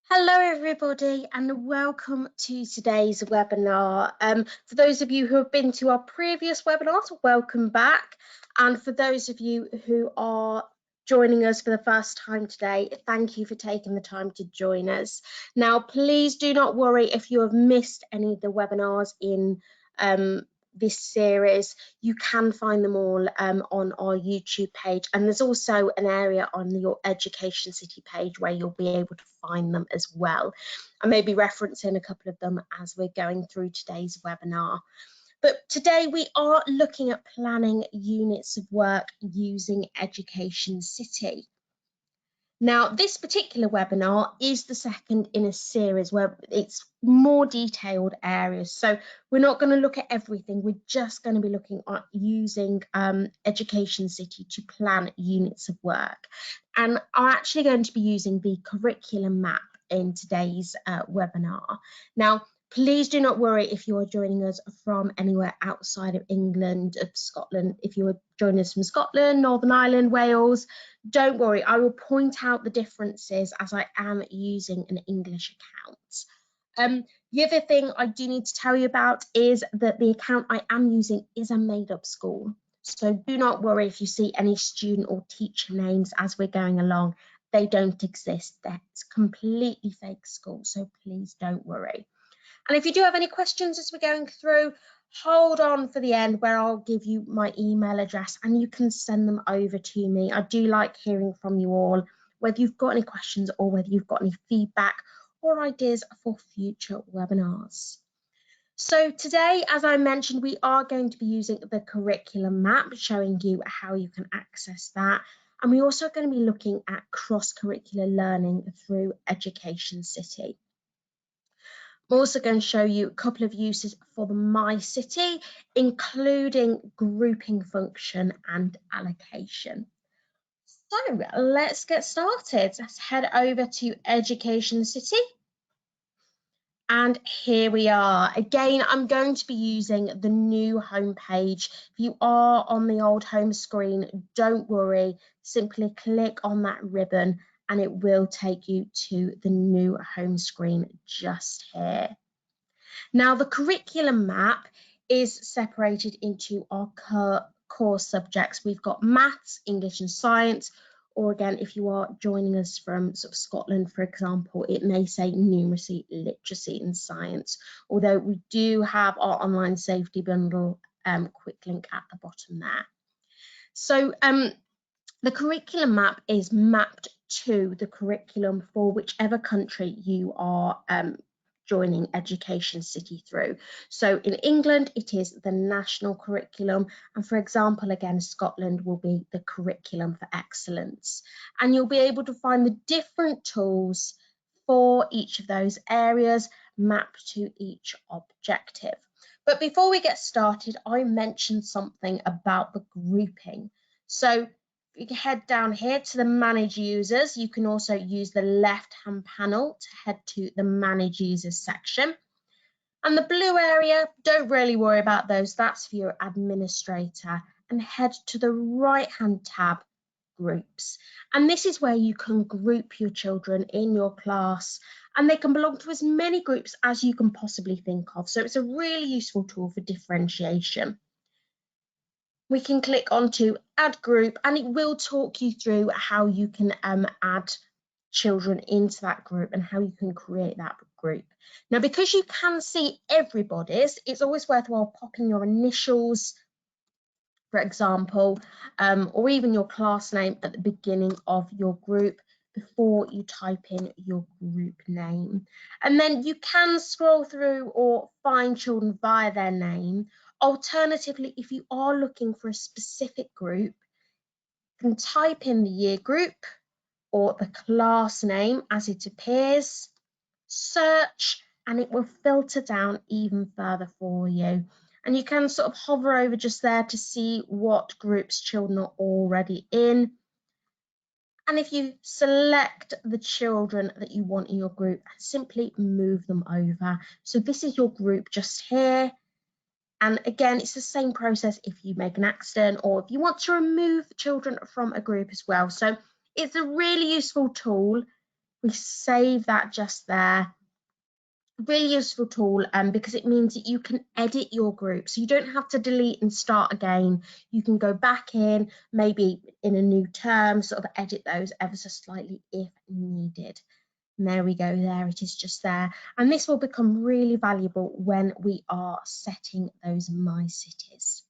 Hello everybody and welcome to today's webinar. For those of you who have been to our previous webinars, welcome back. And for those of you who are joining us for the first time today, thank you for taking the time to join us. Now, please do not worry if you have missed any of the webinars in this series. You can find them all on our YouTube page, and there's also an area on your EducationCity page where you'll be able to find them as well. I may be referencing a couple of them as we're going through today's webinar. But today we are looking at planning units of work using EducationCity. Now, this particular webinar is the second in a series where it's more detailed areas. So we're not going to look at everything. We're just going to be looking at using EducationCity to plan units of work. And I'm actually going to be using the curriculum map in today's webinar. Now, please do not worry if you are joining us from anywhere outside of England, of Scotland. If you are joining us from Scotland, Northern Ireland, Wales, don't worry, I will point out the differences as I am using an English account. The other thing I do need to tell you about is that the account I am using is a made-up school. So do not worry if you see any student or teacher names as we're going along. They don't exist. That's completely fake school, so please don't worry. And if you do have any questions as we're going through, hold on for the end where I'll give you my email address and you can send them over to me. I do like hearing from you all, whether you've got any questions or whether you've got any feedback or ideas for future webinars. So today, as I mentioned, we are going to be using the curriculum map, showing you how you can access that. And we're also going to be looking at cross-curricular learning through EducationCity. I'm also going to show you a couple of uses for the MyCity, including grouping function and allocation. So let's get started. Let's head over to EducationCity. And here we are. Again, I'm going to be using the new home page. If you are on the old home screen, don't worry. Simply click on that ribbon and it will take you to the new home screen just here. Now, the curriculum map is separated into our core subjects. We've got maths, English and science, or again, if you are joining us from sort of Scotland, for example, it may say numeracy, literacy and science, although we do have our online safety bundle quick link at the bottom there. So the curriculum map is mapped to the curriculum for whichever country you are joining EducationCity through. So in England, it is the national curriculum. And for example, again, Scotland will be the curriculum for excellence. And you'll be able to find the different tools for each of those areas mapped to each objective. But before we get started, I mentioned something about the grouping. So you can head down here to the manage users. You can also use the left hand panel to head to the manage users section. And the blue area, don't really worry about those, that's for your administrator. And head to the right hand tab, groups. And this is where you can group your children in your class, and they can belong to as many groups as you can possibly think of. So it's a really useful tool for differentiation. We can click onto add group and it will talk you through how you can add children into that group and how you can create that group. Now, because you can see everybody's, it's always worthwhile popping your initials, for example, or even your class name at the beginning of your group before you type in your group name. And then you can scroll through or find children via their name. Alternatively, if you are looking for a specific group, you can type in the year group or the class name as it appears, search, and it will filter down even further for you. And you can sort of hover over just there to see what groups children are already in. And if you select the children that you want in your group, simply move them over. So this is your group just here. And again, it's the same process if you make an accident or if you want to remove children from a group as well. So it's a really useful tool. We save that just there. Really useful tool because it means that you can edit your group, so you don't have to delete and start again. You can go back in, maybe in a new term, sort of edit those ever so slightly if needed. And there we go, there it is just there. And this will become really valuable when we are setting those MyCities.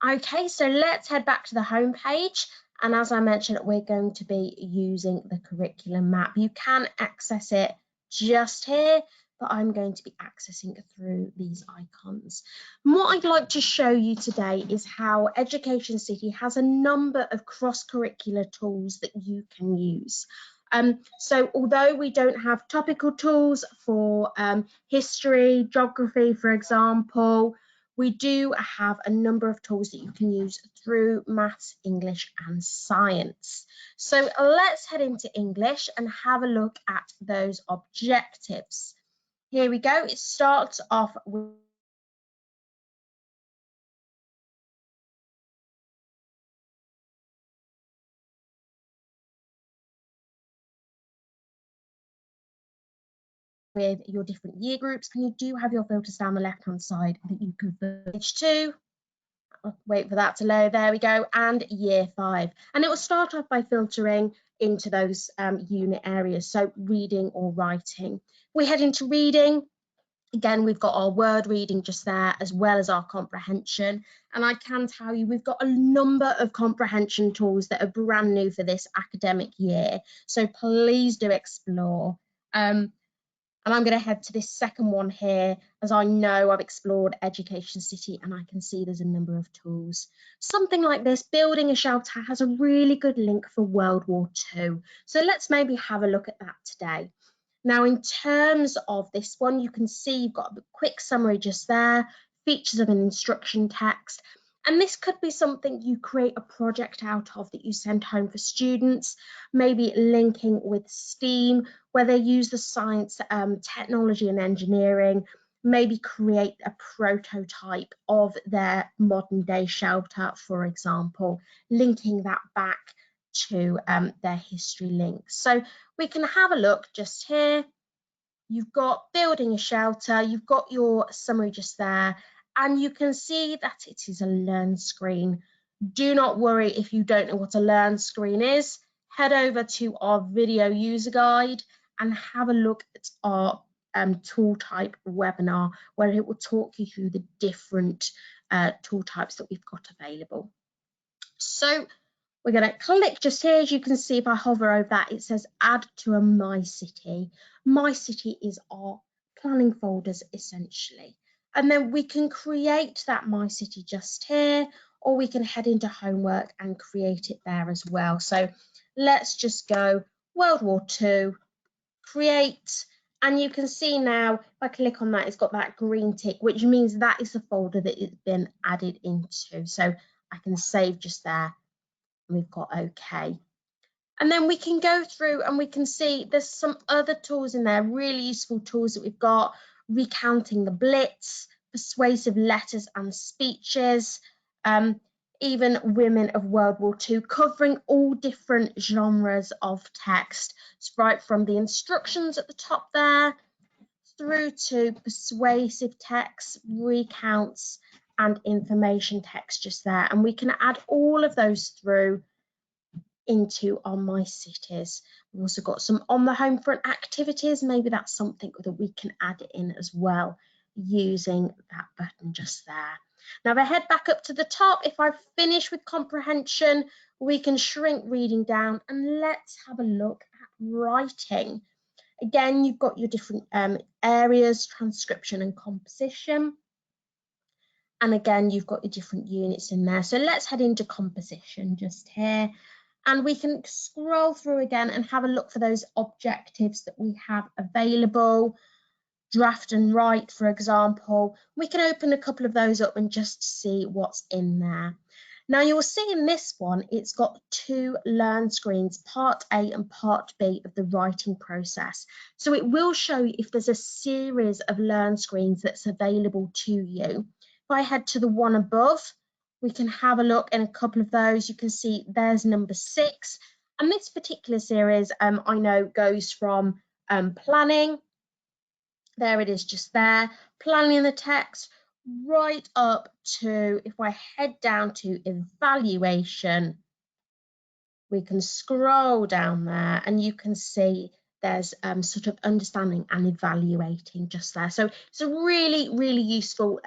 Okay, so let's head back to the home page. And as I mentioned, we're going to be using the curriculum map. You can access it just here, but I'm going to be accessing through these icons. And what I'd like to show you today is how EducationCity has a number of cross-curricular tools that you can use. So although we don't have topical tools for history, geography, for example, we do have a number of tools that you can use through maths, English and science. So let's head into English and have a look at those objectives. Here we go. It starts off with your different year groups, and you do have your filters down the left hand side that you can page 2. I'll wait for that to load. There we go. And year 5, and it will start off by filtering into those unit areas, so reading or writing. We head into reading. Again, we've got our word reading just there, as well as our comprehension. And I can tell you, we've got a number of comprehension tools that are brand new for this academic year. So please do explore. And I'm going to head to this second one here, as I know I've explored EducationCity and I can see there's a number of tools. Something like this, building a shelter, has a really good link for World War II. So let's maybe have a look at that today. Now, in terms of this one, you can see you've got a quick summary just there, features of an instruction text. And this could be something you create a project out of that you send home for students, maybe linking with STEAM, where they use the science, technology and engineering, maybe create a prototype of their modern day shelter, for example, linking that back to their history links. So we can have a look just here. You've got building a shelter, you've got your summary just there, and you can see that it is a learn screen. Do not worry if you don't know what a learn screen is. Head over to our video user guide and have a look at our tool type webinar, where it will talk you through the different tool types that we've got available. So we're going to click just here. As you can see, if I hover over that, it says add to a MyCity. MyCity is our planning folders essentially. And then we can create that MyCity just here, or we can head into homework and create it there as well. So let's just go World War II, create, and you can see now, if I click on that, it's got that green tick, which means that is the folder that it's been added into. So I can save just there. We've got OK. And then we can go through and we can see there's some other tools in there, really useful tools that we've got: recounting the Blitz, persuasive letters and speeches, even women of World War II, covering all different genres of text, right from the instructions at the top there through to persuasive text, recounts and information text just there. And we can add all of those through into our MyCities. We've also got some on the home front activities. Maybe that's something that we can add in as well using that button just there. Now, if I head back up to the top, if I finish with comprehension, we can shrink reading down and let's have a look at writing. Again, you've got your different areas, transcription and composition. And again, you've got your different units in there. So let's head into composition just here. And we can scroll through again and have a look for those objectives that we have available. Draft and write, for example. We can open a couple of those up and just see what's in there. Now you'll see in this one, it's got 2 learn screens, part A and part B of the writing process. So it will show you if there's a series of learn screens that's available to you. If I head to the one above, we can have a look in a couple of those. You can see there's number 6. And this particular series, I know, goes from planning, there it is just there, planning the text, right up to, if I head down to evaluation, we can scroll down there and you can see there's sort of understanding and evaluating just there. So it's a really, really useful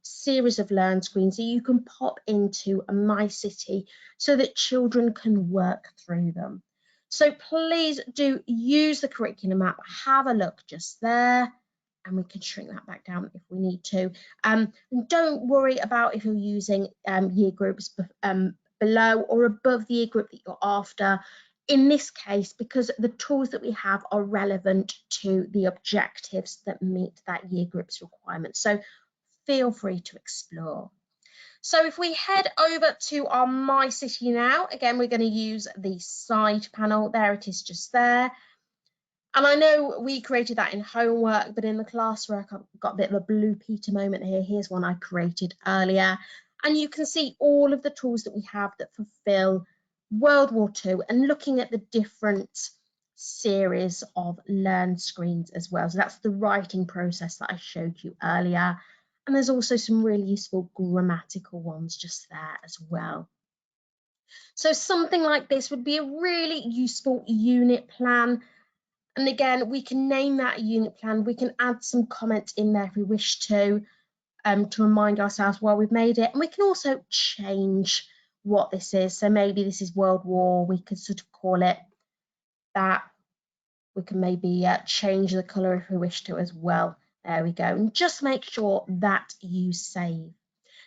series of learn screens that you can pop into a MyCity so that children can work through them. So please do use the curriculum app, have a look just there, and we can shrink that back down if we need to. And don't worry about if you're using year groups below or above the year group that you're after. In this case, because the tools that we have are relevant to the objectives that meet that year group's requirements. So feel free to explore. So if we head over to our MyCity now, again, we're going to use the side panel. There it is just there. And I know we created that in homework, but in the classwork, I've got a bit of a Blue Peter moment here. Here's one I created earlier. And you can see all of the tools that we have that fulfill World War II and looking at the different series of learn screens as well. So that's the writing process that I showed you earlier. And there's also some really useful grammatical ones just there as well. So something like this would be a really useful unit plan. And again, we can name that a unit plan. We can add some comments in there if we wish to remind ourselves why we've made it. And we can also change what this is. So maybe this is World War. We could sort of call it that. We can maybe change the colour if we wish to as well. There we go. And just make sure that you save.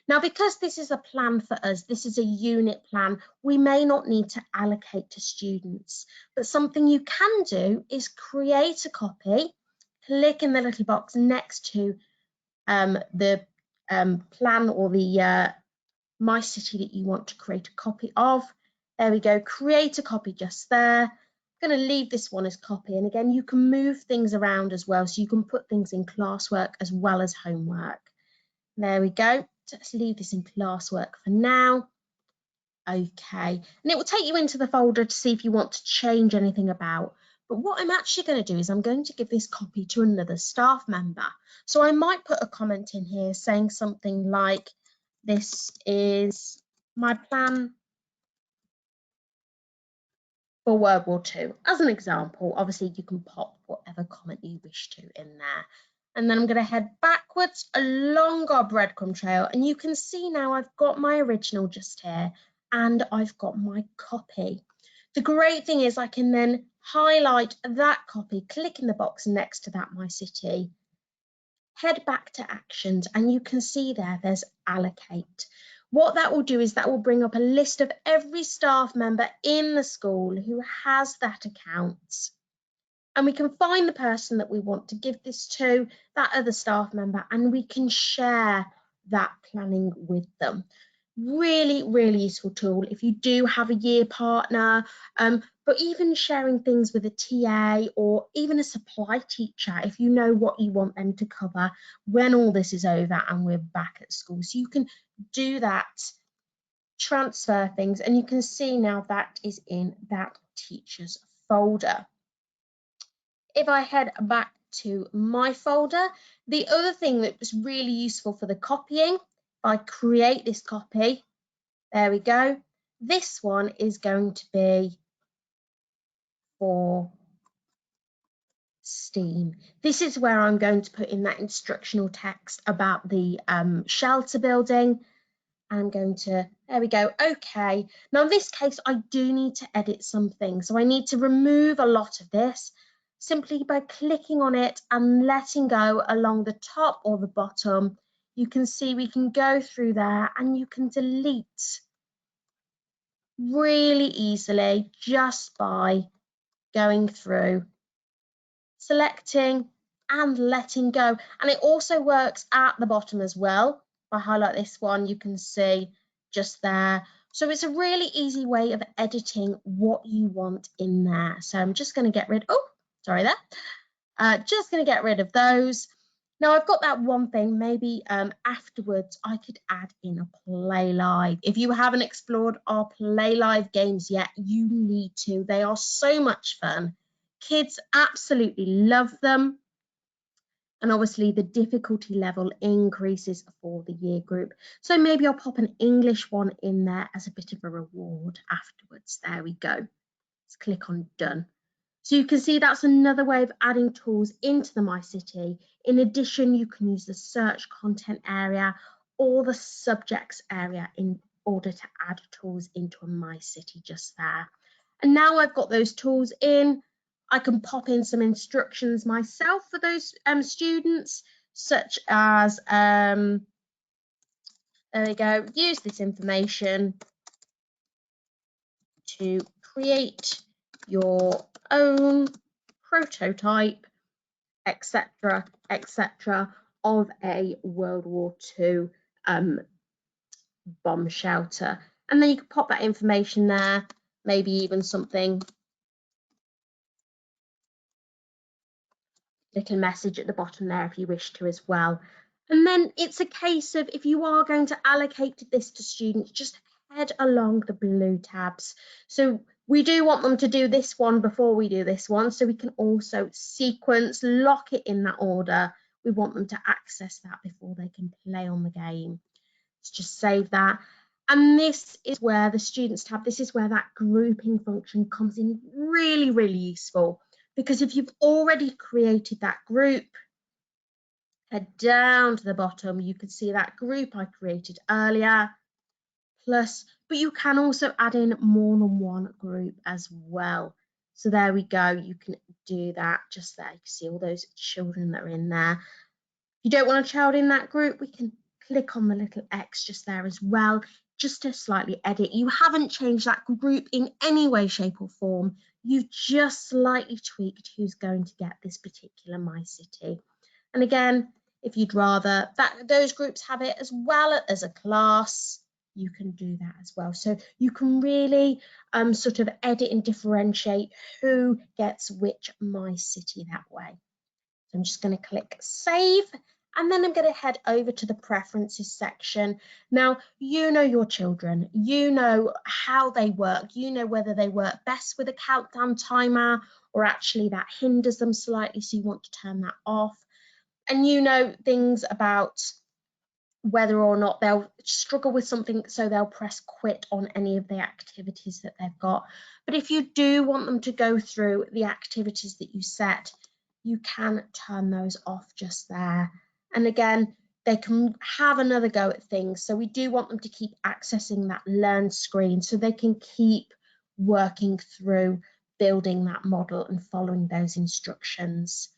Now, because this is a plan for us, this is a unit plan, we may not need to allocate to students, but something you can do is create a copy, click in the little box next to the plan or the MyCity that you want to create a copy of. There we go, create a copy just there. I'm going to leave this one as copy, and again, you can move things around as well, so you can put things in classwork as well as homework. There we go. So let's leave this in classwork for now. Okay, and it will take you into the folder to see if you want to change anything about. But what I'm actually going to do is I'm going to give this copy to another staff member. So I might put a comment in here saying something like, this is my plan for World War II. As an example, obviously you can pop whatever comment you wish to in there. And then I'm going to head backwards along our breadcrumb trail. And you can see now I've got my original just here and I've got my copy. The great thing is I can then highlight that copy, click in the box next to that MyCity, head back to actions, and you can see there's allocate. What that will do is that will bring up a list of every staff member in the school who has that account. And we can find the person that we want to give this to, that other staff member, and we can share that planning with them. Really, really useful tool if you do have a year partner, but even sharing things with a TA or even a supply teacher if you know what you want them to cover when all this is over and we're back at school. So you can do that, transfer things, and you can see now that is in that teacher's folder. If I head back to my folder, the other thing that was really useful for the copying, if I create this copy, there we go. This one is going to be for STEAM. This is where I'm going to put in that instructional text about the shelter building. I'm going to, there we go, okay. Now in this case, I do need to edit something. So I need to remove a lot of this simply by clicking on it and letting go along the top or the bottom. You can see we can go through there and you can delete really easily just by going through, selecting and letting go. And it also works at the bottom as well. If I highlight this one, you can see just there. So it's a really easy way of editing what you want in there. So I'm just going to get rid, oh, sorry there. Just going to get rid of those. Now I've got that one thing, maybe afterwards I could add in a Play Live. If you haven't explored our Play Live games yet, you need to. They are so much fun. Kids absolutely love them. And obviously the difficulty level increases for the year group. So maybe I'll pop an English one in there as a bit of a reward afterwards. There we go. Let's click on done. So you can see that's another way of adding tools into the MyCity. In addition, you can use the search content area or the subjects area in order to add tools into a MyCity just there. And now I've got those tools in, I can pop in some instructions myself for those students, such as, there we go, use this information to create your own prototype, etc., etc., of a World War II bomb shelter. And then you can pop that information there, maybe even something, little message at the bottom there if you wish to as well. And then it's a case of, if you are going to allocate this to students, just head along the blue tabs. So we do want them to do this one before we do this one, so we can also sequence, lock it in that order. We want them to access that before they can play on the game. Let's just save that. And this is where the students tab, this is where that grouping function comes in really, really useful. Because if you've already created that group, head down to the bottom, you can see that group I created earlier, plus, but you can also add in more than one group as well. So there we go, you can do that just there. You can see all those children that are in there. If you don't want a child in that group, we can click on the little X just there as well, just to slightly edit. You haven't changed that group in any way, shape or form. You've just slightly tweaked who's going to get this particular MyCity. And again, if you'd rather that those groups have it as well as a class, you can do that as well. So you can really sort of edit and differentiate who gets which MyCity that way. So I'm just going to click save, and then I'm going to head over to the preferences section. Now, you know your children, you know how they work, you know whether they work best with a countdown timer or actually that hinders them slightly, so you want to turn that off. And you know things about whether or not they'll struggle with something, so they'll press quit on any of the activities that they've got. But if you do want them to go through the activities that you set, you can turn those off just there. And again, they can have another go at things. So we do want them to keep accessing that learn screen so they can keep working through building that model and following those instructions.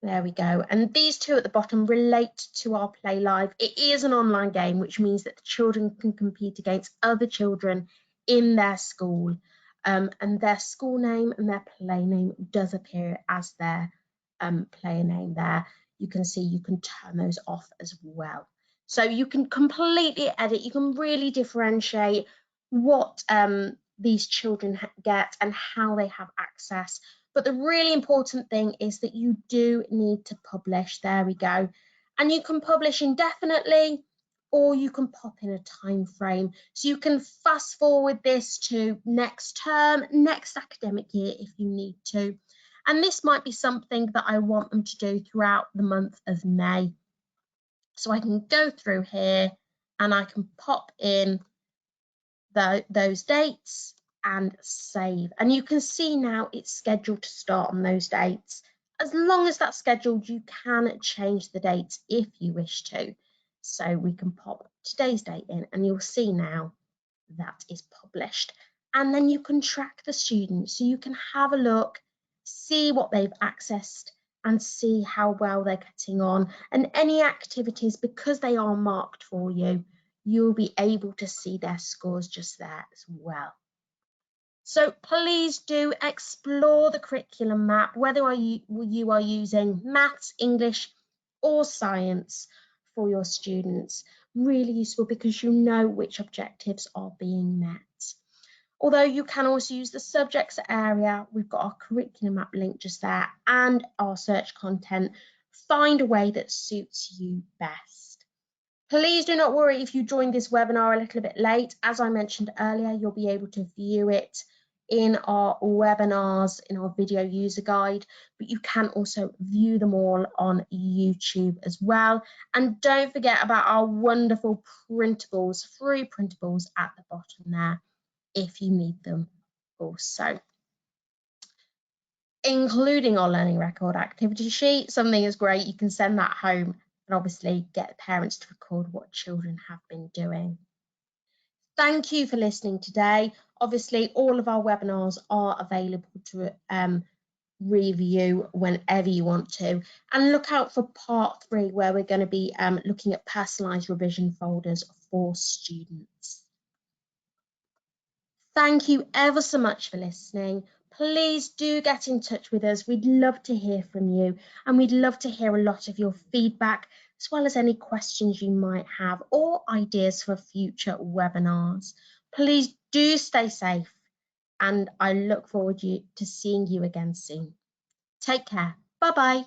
There we go. And these two at the bottom relate to our Play Live. It is an online game, which means that the children can compete against other children in their school. And their school name and their play name does appear as their player name there. You can see you can turn those off as well. So you can completely edit, you can really differentiate what these children get and how they have access. But the really important thing is that you do need to publish. There we go. And you can publish indefinitely, or you can pop in a time frame. So you can fast forward this to next term, next academic year if you need to. And this might be something that I want them to do throughout the month of May. So I can go through here and I can pop in those dates and save. And you can see now it's scheduled to start on those dates. As long as that's scheduled, you can change the dates if you wish to. So we can pop today's date in and you'll see now that is published. And then you can track the students, so you can have a look, see what they've accessed and see how well they're getting on. And any activities, because they are marked for you, you'll be able to see their scores just there as well. So please do explore the curriculum map, whether you are using maths, English or science for your students. Really useful because you know which objectives are being met. Although you can also use the subjects area, we've got our curriculum map link just there and our search content Find a way that suits you best. Please do not worry if you joined this webinar a little bit late. As I mentioned earlier, you'll be able to view it in our webinars, in our video user guide, but you can also view them all on YouTube as well. And don't forget about our wonderful printables, free printables at the bottom there if you need them also. Including our learning record activity sheet. Something is great, you can send that home and obviously get parents to record what children have been doing. Thank you for listening today. Obviously, all of our webinars are available to review whenever you want to. And look out for part 3, where we're going to be looking at personalised revision folders for students. Thank you ever so much for listening. Please do get in touch with us. We'd love to hear from you, and we'd love to hear a lot of your feedback, as well as any questions you might have or ideas for future webinars. Please do stay safe, and I look forward to seeing you again soon. Take care. Bye-bye.